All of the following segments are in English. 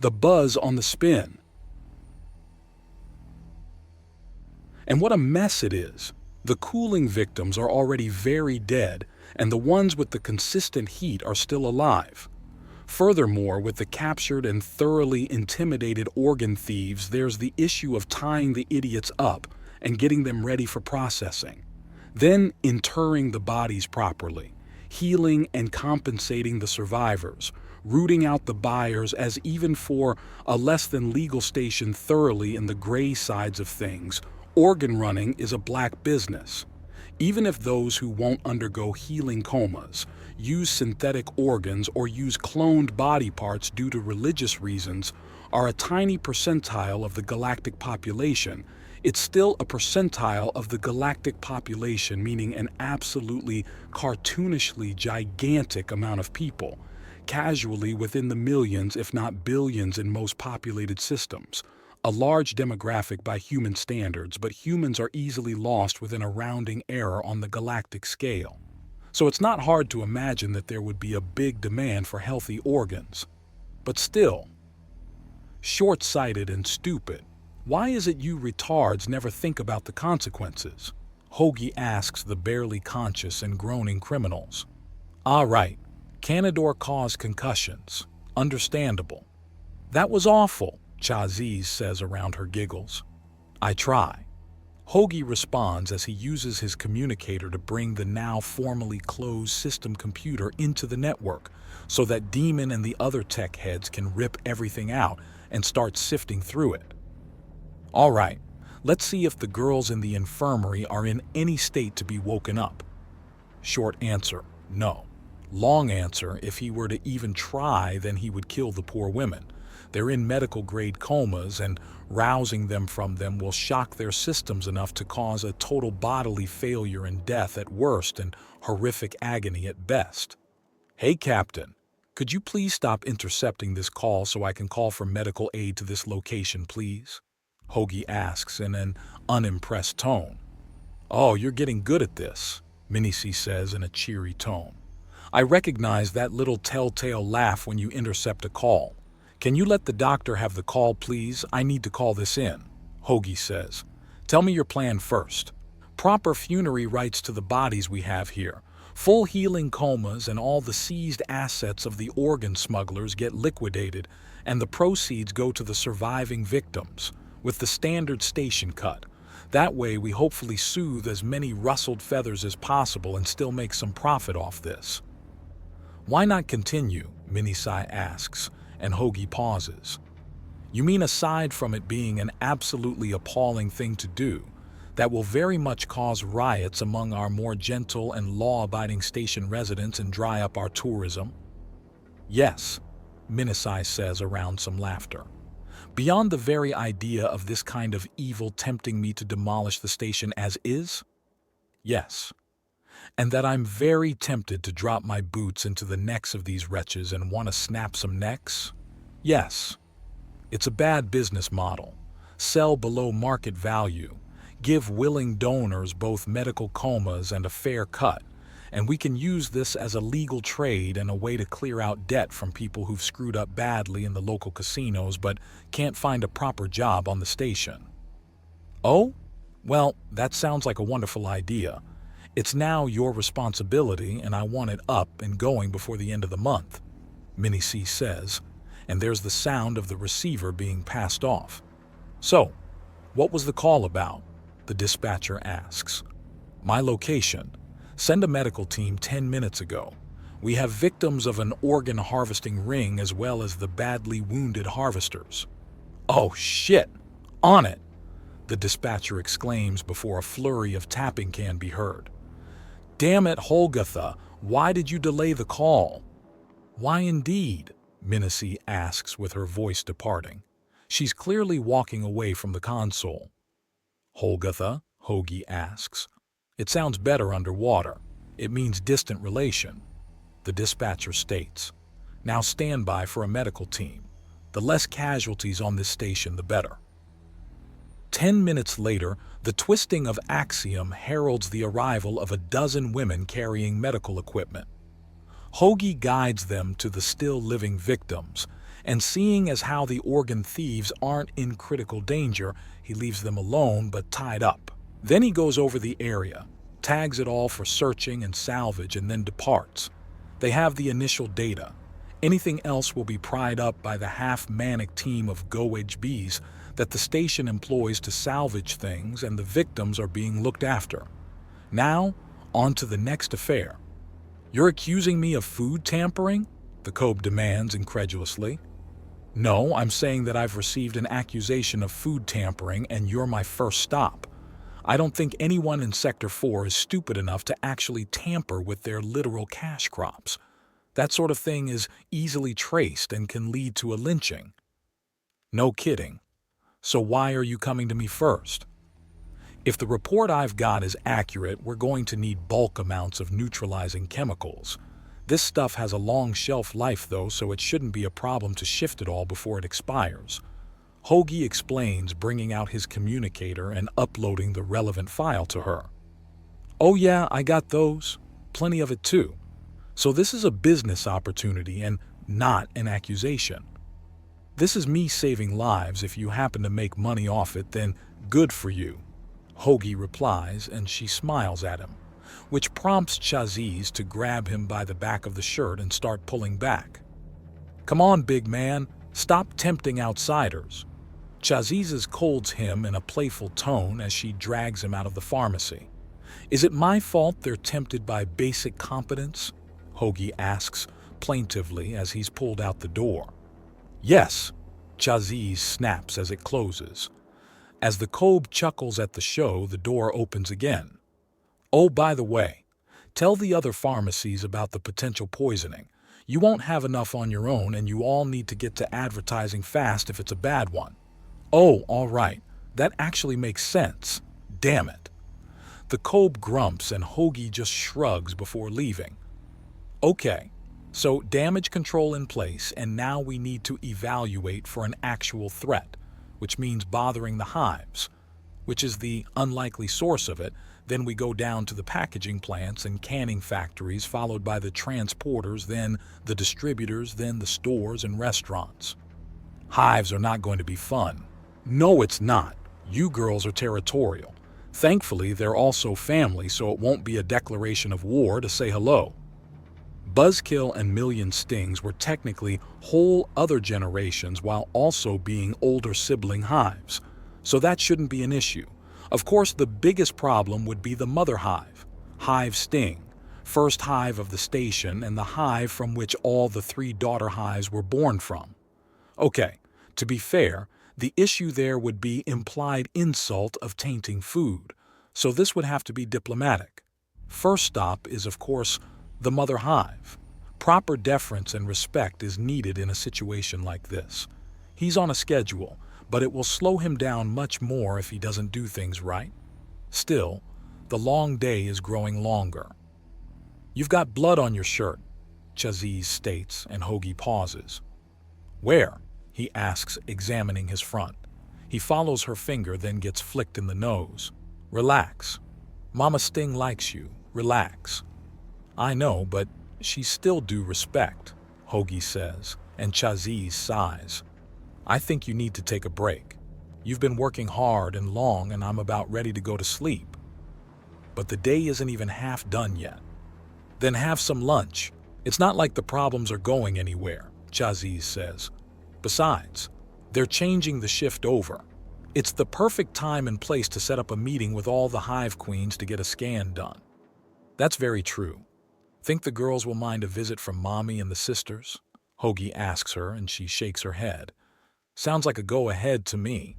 The buzz on the spin. And what a mess it is. The cooling victims are already very dead, and the ones with the consistent heat are still alive. Furthermore, with the captured and thoroughly intimidated organ thieves, there's the issue of tying the idiots up and getting them ready for processing. Then interring the bodies properly, healing and compensating the survivors, rooting out the buyers, as even for a less than legal station thoroughly in the gray sides of things, organ running is a black business. Even if those who won't undergo healing comas, use synthetic organs, or use cloned body parts due to religious reasons are a tiny percentile of the galactic population, it's still a percentile of the galactic population, meaning an absolutely cartoonishly gigantic amount of people, casually within the millions if not billions in most populated systems. A large demographic by human standards, but humans are easily lost within a rounding error on the galactic scale. So it's not hard to imagine that there would be a big demand for healthy organs. But still, short-sighted and stupid. Why is it you retards never think about the consequences? Hoagie asks the barely conscious and groaning criminals. Ah, right. Canador caused concussions. Understandable. That was awful, Chaziz says around her giggles. I try. Hoagie responds as he uses his communicator to bring the now formally closed system computer into the network so that Demon and the other tech heads can rip everything out and start sifting through it. All right, let's see if the girls in the infirmary are in any state to be woken up. Short answer, no. Long answer, if he were to even try, then he would kill the poor women. They're in medical-grade comas, and rousing them from them will shock their systems enough to cause a total bodily failure and death at worst and horrific agony at best. Hey, Captain, could you please stop intercepting this call so I can call for medical aid to this location, please? Hoagie asks in an unimpressed tone. Oh, you're getting good at this, Minici says in a cheery tone. I recognize that little telltale laugh when you intercept a call. Can you let the doctor have the call, please? I need to call this in, Hoagie says. Tell me your plan first. Proper funerary rites to the bodies we have here. Full healing comas, and all the seized assets of the organ smugglers get liquidated, and the proceeds go to the surviving victims, with the standard station cut. That way we hopefully soothe as many rustled feathers as possible and still make some profit off this. Why not continue? Minisai asks, and Hoagie pauses. You mean aside from it being an absolutely appalling thing to do, that will very much cause riots among our more gentle and law-abiding station residents and dry up our tourism? Yes, Minisai says around some laughter. Beyond the very idea of this kind of evil tempting me to demolish the station as is? Yes. And that I'm very tempted to drop my boots into the necks of these wretches and want to snap some necks? Yes. It's a bad business model. Sell below market value. Give willing donors both medical comas and a fair cut. And we can use this as a legal trade and a way to clear out debt from people who've screwed up badly in the local casinos but can't find a proper job on the station. Oh? Well, that sounds like a wonderful idea. It's now your responsibility, and I want it up and going before the end of the month, Minnie C says, and there's the sound of the receiver being passed off. So, what was the call about? The dispatcher asks. My location. Send a medical team 10 minutes ago. We have victims of an organ harvesting ring as well as the badly wounded harvesters. Oh shit! On it! The dispatcher exclaims before a flurry of tapping can be heard. Damn it, Holgatha, why did you delay the call? Why indeed? Minnesy asks with her voice departing. She's clearly walking away from the console. Holgatha? Hoagie asks. It sounds better underwater. It means distant relation. The dispatcher states. Now stand by for a medical team. The less casualties on this station, the better. 10 minutes later, the twisting of Axiom heralds the arrival of a dozen women carrying medical equipment. Hoagie guides them to the still living victims, And seeing as how the organ thieves aren't in critical danger, he leaves them alone but tied up. Then he goes over the area, tags it all for searching and salvage, and then departs. They have the initial data. Anything else will be pried up by the half-manic team of GO-HBs that the station employs to salvage things, and the victims are being looked after. Now, on to the next affair. "You're accusing me of food tampering?" the Cobe demands incredulously. "No, I'm saying that I've received an accusation of food tampering and you're my first stop. I don't think anyone in Sector 4 is stupid enough to actually tamper with their literal cash crops. That sort of thing is easily traced and can lead to a lynching." "No kidding. So why are you coming to me first?" "If the report I've got is accurate, we're going to need bulk amounts of neutralizing chemicals. This stuff has a long shelf life though, so it shouldn't be a problem to shift it all before it expires." Hoagie explains, bringing out his communicator and uploading the relevant file to her. "Oh yeah, I got those. Plenty of it too. So this is a business opportunity and not an accusation. This is me saving lives. If you happen to make money off it, then good for you," Hoagie replies, and she smiles at him, which prompts Chaziz to grab him by the back of the shirt and start pulling back. "Come on, big man, stop tempting outsiders." Chaziz colds him in a playful tone as she drags him out of the pharmacy. "Is it my fault they're tempted by basic competence?" Hoagie asks plaintively as he's pulled out the door. "Yes," Chaziz snaps as it closes. As the Cobe chuckles at the show, the door opens again. "Oh, by the way, tell the other pharmacies about the potential poisoning. You won't have enough on your own, and you all need to get to advertising fast if it's a bad one." "Oh, all right. That actually makes sense. Damn it." The Cobe grumps and Hoagie just shrugs before leaving. "Okay, so damage control in place, and now we need to evaluate for an actual threat, which means bothering the hives, which is the unlikely source of it. Then we go down to the packaging plants and canning factories, followed by the transporters, then the distributors, then the stores and restaurants. Hives are not going to be fun." "No, it's not. You girls are territorial. Thankfully, they're also family, so it won't be a declaration of war to say hello." Buzzkill and Million Stings were technically whole other generations while also being older sibling hives, so that shouldn't be an issue. Of course, the biggest problem would be the mother hive, Hive Sting, first hive of the station and the hive from which all the 3 daughter hives were born from. Okay, to be fair, the issue there would be implied insult of tainting food, so this would have to be diplomatic. First stop is, of course, the mother hive. Proper deference and respect is needed in a situation like this. He's on a schedule, but it will slow him down much more if he doesn't do things right. Still, the long day is growing longer. "You've got blood on your shirt," Chaziz states, and Hoagie pauses. "Where?" he asks, examining his front. He follows her finger, then gets flicked in the nose. "Relax. Mama Sting likes you. Relax." "I know, but she's still due respect," Hoagie says, and Chaziz sighs. "I think you need to take a break. You've been working hard and long, and I'm about ready to go to sleep." "But the day isn't even half done yet." "Then have some lunch. It's not like the problems are going anywhere," Chaziz says. "Besides, they're changing the shift over. It's the perfect time and place to set up a meeting with all the hive queens to get a scan done." "That's very true. Think the girls will mind a visit from Mommy and the sisters?" Hoagie asks her, and she shakes her head. "Sounds like a go-ahead to me."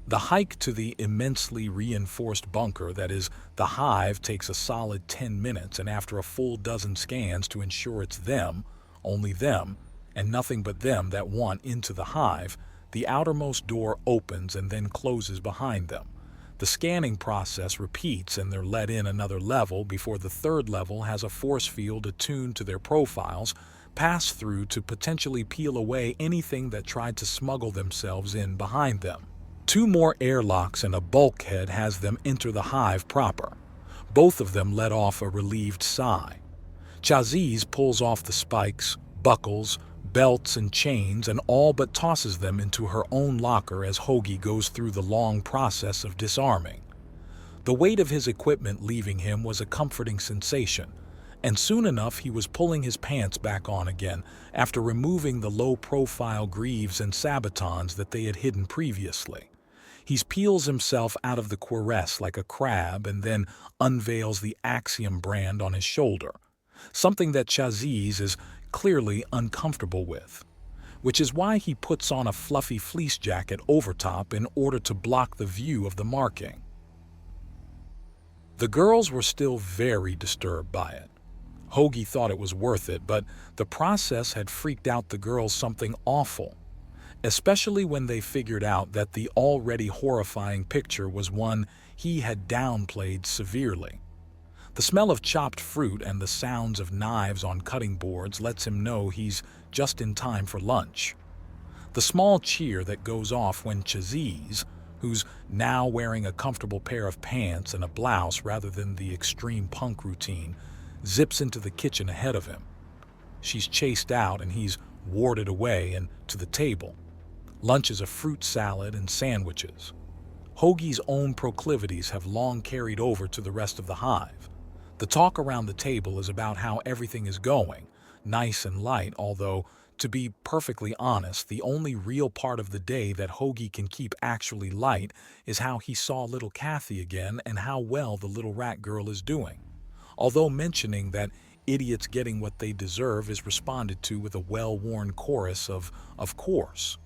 The hike to the immensely reinforced bunker that is the hive takes a solid 10 minutes, and after a full dozen scans to ensure it's them, only them, and nothing but them that want into the hive, the outermost door opens and then closes behind them. The scanning process repeats and they're let in another level before the third level has a force field attuned to their profiles, pass through to potentially peel away anything that tried to smuggle themselves in behind them. 2 more airlocks and a bulkhead has them enter the hive proper. Both of them let off a relieved sigh. Chaziz pulls off the spikes, buckles, belts and chains, and all but tosses them into her own locker as Hoagie goes through the long process of disarming. The weight of his equipment leaving him was a comforting sensation, and soon enough he was pulling his pants back on again after removing the low-profile greaves and sabatons that they had hidden previously. He peels himself out of the cuirass like a crab and then unveils the Axiom brand on his shoulder, something that Chaziz is clearly uncomfortable with, which is why he puts on a fluffy fleece jacket over top in order to block the view of the marking. The girls were still very disturbed by it. Hoagie thought it was worth it, but the process had freaked out the girls something awful, especially when they figured out that the already horrifying picture was one he had downplayed severely. The smell of chopped fruit and the sounds of knives on cutting boards lets him know he's just in time for lunch. The small cheer that goes off when Chaziz, who's now wearing a comfortable pair of pants and a blouse rather than the extreme punk routine, zips into the kitchen ahead of him. She's chased out and he's warded away and to the table. Lunch is a fruit salad and sandwiches. Hoagie's own proclivities have long carried over to the rest of the hive. The talk around the table is about how everything is going, nice and light, although, to be perfectly honest, the only real part of the day that Hoagie can keep actually light is how he saw little Kathy again and how well the little rat girl is doing. Although mentioning that idiots getting what they deserve is responded to with a well-worn chorus of course.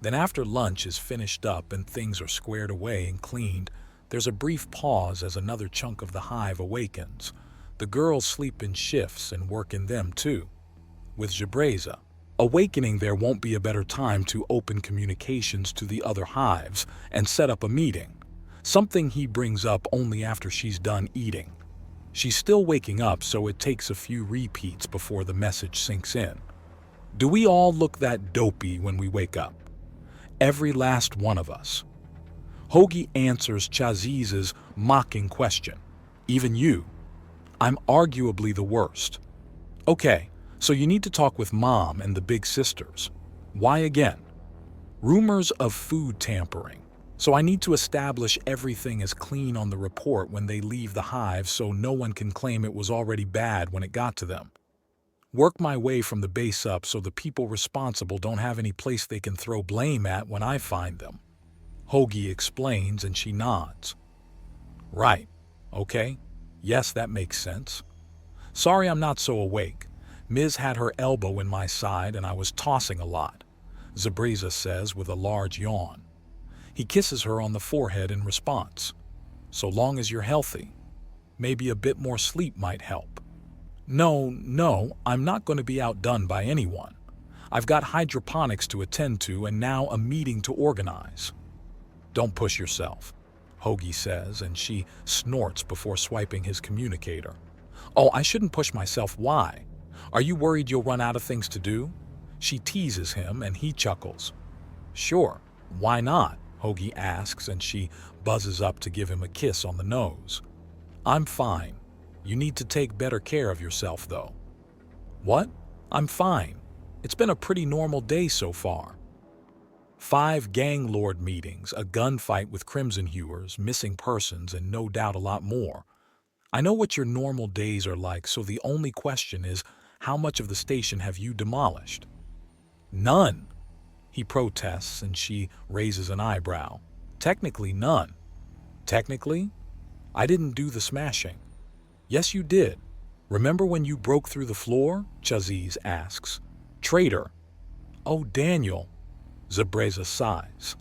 Then after lunch is finished up and things are squared away and cleaned, there's a brief pause as another chunk of the hive awakens. The girls sleep in shifts and work in them too. With Jabreza awakening, there won't be a better time to open communications to the other hives and set up a meeting, something he brings up only after she's done eating. She's still waking up, so it takes a few repeats before the message sinks in. Do we all look that dopey when we wake up? Every last one of us. Hoagie answers Chaziz's mocking question. Even you. I'm arguably the worst. Okay, so you need to talk with Mom and the big sisters. Why again? Rumors of food tampering. So I need to establish everything is clean on the report when they leave the hive so no one can claim it was already bad when it got to them. Work my way from the base up so the people responsible don't have any place they can throw blame at when I find them. Hoagie explains and she nods. Right. Okay. Yes, that makes sense. Sorry I'm not so awake. Miz had her elbow in my side and I was tossing a lot, Zabreza says with a large yawn. He kisses her on the forehead in response. So long as you're healthy. Maybe a bit more sleep might help. No, I'm not going to be outdone by anyone. I've got hydroponics to attend to and now a meeting to organize. Don't push yourself, Hoagie says, and she snorts before swiping his communicator. Oh, I shouldn't push myself. Why? Are you worried you'll run out of things to do? She teases him and he chuckles. Sure, why not? Hoagie asks and she buzzes up to give him a kiss on the nose. I'm fine. You need to take better care of yourself, though. What? I'm fine. It's been a pretty normal day so far. 5 gang lord meetings, a gunfight with Crimson Hewers, missing persons, and no doubt a lot more. I know what your normal days are like, so the only question is, how much of the station have you demolished? None. He protests and she raises an eyebrow. Technically none. Technically? I didn't do the smashing. Yes, you did. Remember when you broke through the floor? Chaziz asks. Traitor. Oh, Daniel. Zabreza sighs.